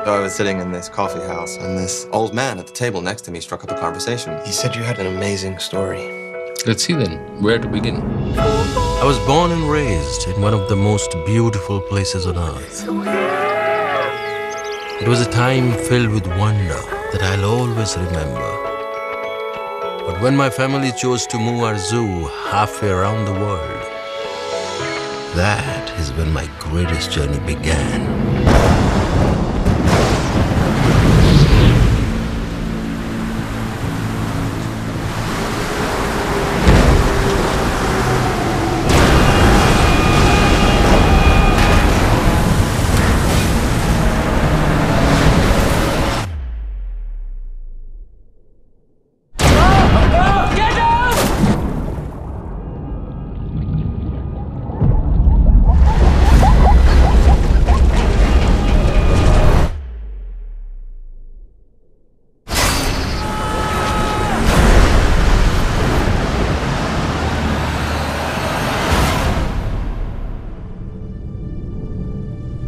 So I was sitting in this coffee house, and this old man at the table next to me struck up a conversation. He said you had an amazing story. Let's see then, where to begin? I was born and raised in one of the most beautiful places on earth. It was a time filled with wonder that I'll always remember. But when my family chose to move our zoo halfway around the world, that is when my greatest journey began.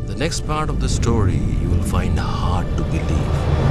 The next part of the story you will find hard to believe.